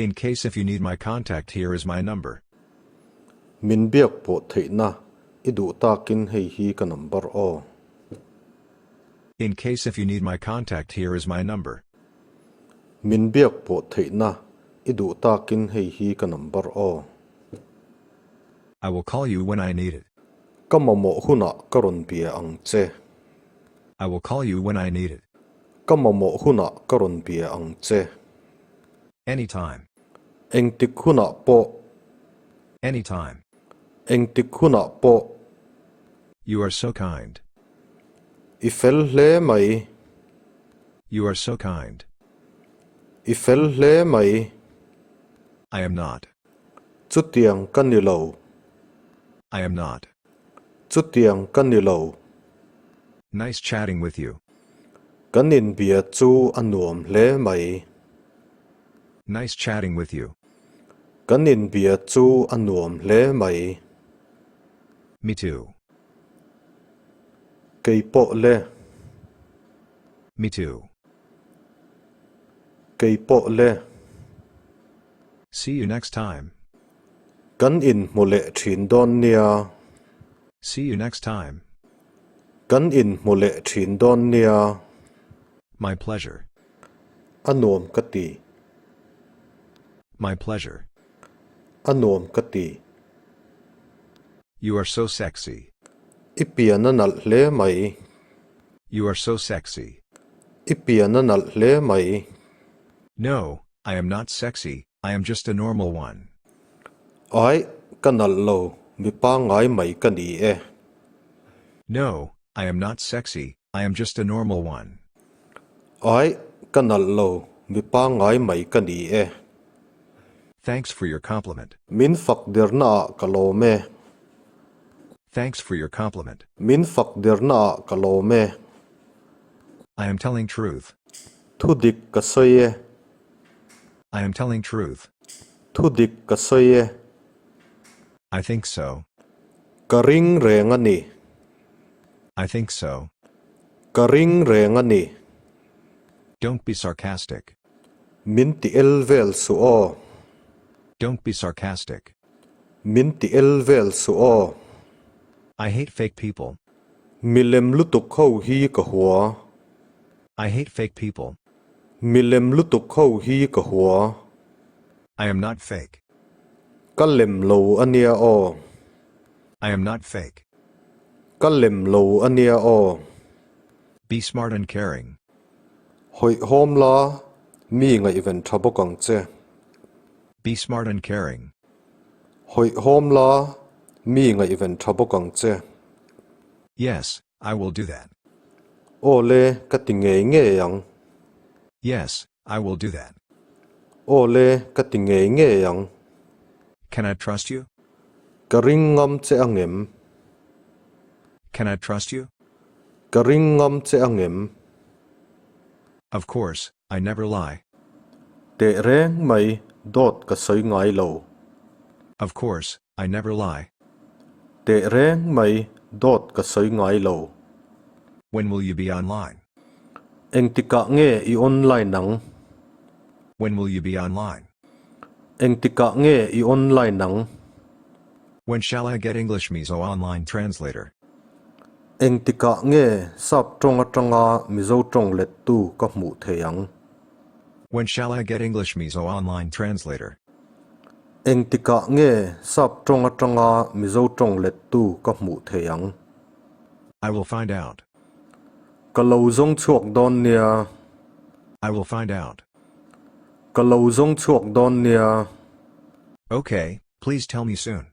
In case if you need my contact, here is my number. Min biak po thei na idu takin hei hi ka number o. In case if you need my contact, here is my number. Min biak po thei na idu takin hei hi ka number o. I will call you when I need it. Ka mamawh hunah ka rawn bia ang che. I will call you when I need it. Ka mamawh hunah ka rawn bia ang che. Anytime. Eng tik hunah po. Anytime. Eng tik hunah po. You are so kind. I fel hle mai. You are so kind. I fel hle mai. I am not. Chu tiang kan ni lo. I am not. Chu tiang kan ni lo. Nice chatting with you. Kan in bia chu anuam hle mai. Nice chatting with you. Kan in bia chu anuam hle mai. Me too. Kei po le. Me too. Kei po le. See you next time. Kan in mo le thin don nia. See you next time. Kan in mo le thin don nia. My pleasure. Anuam ka ti. My pleasure. Anuam ka ti. You are so sexy. Ipia na nal hle mai. You are so sexy. Ipia na nal hle mai. No, I am not sexy, I am just a normal one. Ai, ka nal lo, mi pa ngai mai ka ni e. No, I am not sexy, I am just a normal one. Ai, ka nal lo, mi pa ngai mai ka ni e. Thanks for your compliment. Min fak der na ka lo me. Thanks for your compliment. Min fak der na ka lo me. I am telling truth. Thu dik ka soye. I am telling truth. Thu dik ka soye. I think so. Ka ring reng ani. I think so. Ka ring reng ani. Don't be sarcastic. Min ti el vel su o. Don't be sarcastic. Min ti el vel su o. I hate fake people. Milem lutuk ho hi ka hua. I hate fake people. Milem lutuk ho hi ka hua. I am not fake. Ka lem lo ania o. I am not fake. Ka lem lo ania o. Be smart and caring. Hoi hom la. Mi ngai ven thabokang che. Be smart and caring. Hoi hom la. Mi ngai ven thabokang che. Yes, I will do that. Ole ka ti nge nge yang. Yes, I will do that. Ole ka ti nge nge yang. Can I trust you? Ka ring ngam che angem. Can I trust you? Ka ring ngam che angem. Of course, I never lie. Te reng mai dot ka soi ngai lo. Of course, I never lie. Te reng mai dot ka soi ngai lo. When will you be online? Eng tika nge I online nang. When will you be online? Eng tika nge I online nang. When shall I get English Mizo online translator? Eng tika nge sap tronga tronga Mizo trong let tu ka mu theyang. When shall I get English Mizo online translator? Eng tika nge sap tronga tronga Mizo trong let tu ka mu theyang. I will find out. Ka lo zong chuak don nia. I will find out. Ka lo zong chuak don nia. Okay, please tell me soon.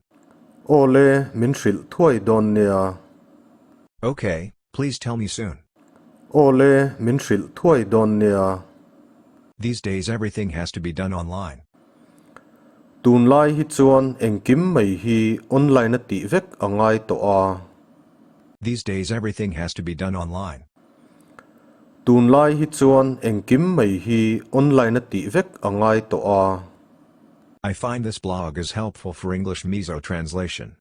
Ole min hril thuai don nia. Okay, please tell me soon. Ole min hril thuai don nia. These days everything has to be done online. Tun lai hi chuan eng kim mai hi online ati vek angai to a. These days everything has to be done online. Tun lai hi chuan eng kim mai hi online ati vek angai to a. I find this blog is helpful for English Mizo translation.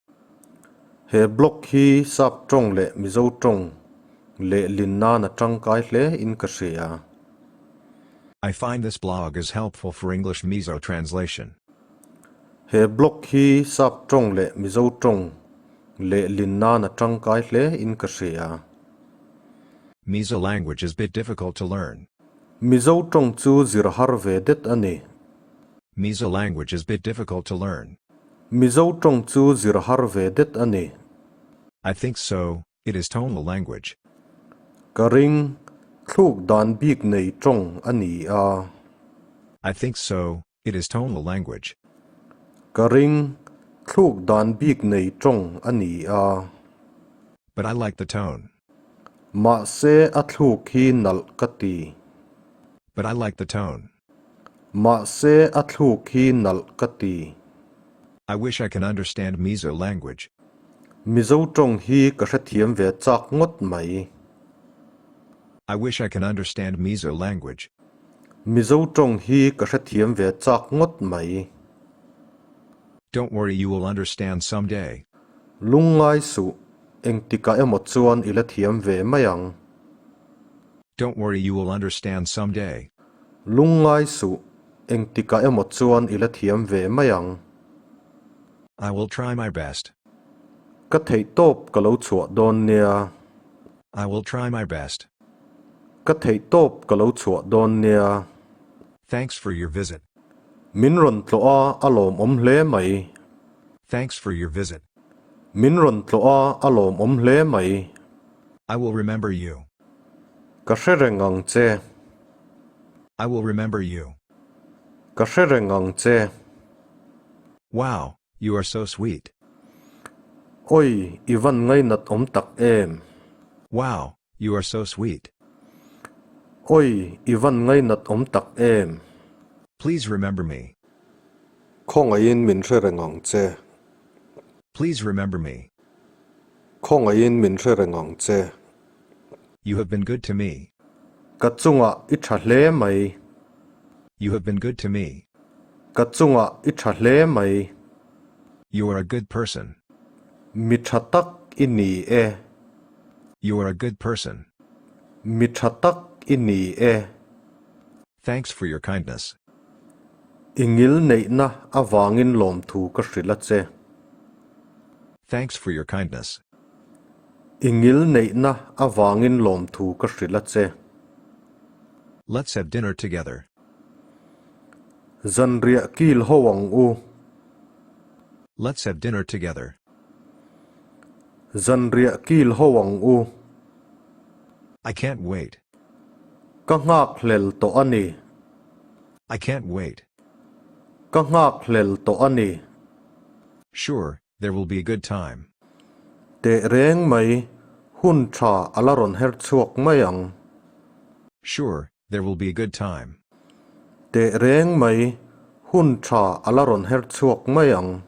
He blog hi sap trong le Mizo trong le lin na na tang kai hle in ka hria. I find this blog is helpful for English Mizo translation. He blog hi sak trong le Mizo trong le linna na tangkai le in kasia. Mizo language is bit difficult to learn. Mizo trong chu zirhar vedet ani. Mizo language is bit difficult to learn. Mizo trong chu zirhar vedet ani. I think so, it is tonal language. Karing thuk dan bik nei trong ani a. I think so, it is tonal language. Karing thuk dan bik nei trong ani a. But I like the tone. Ma se a thuk hi nal kati. But I like the tone. Ma se a thuk hi nal kati. I wish I can understand Mizo language. Mizo trong hi ka hre thiam ve chak ngot mai. I wish I can understand Mizo language. Mizo trong hi ka hre thiam ve chak ngot mai. Don't worry, you will understand someday. Lungai su eng tika emot chuan ila thiam ve mayang. Don't worry, you will understand someday. Lungai su eng tika emot chuan ila thiam ve mayang. I will try my best. Ka thei top ka lo chuah don nia. I will try my best. Ka thei top ka lo chuah don nia. Thanks for your visit. Min ron tloa alom hle mai. Thanks for your visit. Min ron tloa alom hle mai. I will remember you. Ka hre rengang che. I will remember you. Ka hre rengang che. Wow, you are so sweet. Oi, ivan ngay nat tak em. Wow, you are so sweet. Oi, ivan ngay nat tak em. Please remember me. Khong ayin min hre rengang che. Please remember me. Khong ayin min hre rengang che. You have been good to me. Ka chunga I tha hle mai. You have been good to me. Ka chunga I tha hle mai. You are a good person. Mi tha tak ini e. You are a good person. Mi tha tak ini e. Thanks for your kindness. Ingil nei na awangin lom thu ka hrila che. Thanks for your kindness. Ingil nei na awangin lom thu ka hrila che. Let's have dinner together. Zanria kil howang u. Let's have dinner together. Zanria kil howang u. I can't wait. Ka ngak hlel to ani. I can't wait. Ka ngak hlel to ani. Sure, there will be a good time. Te reng mai hun tha alaron her chuak mayang. Sure, there will be a good time. Te reng mai hun tha alaron her chuak mayang.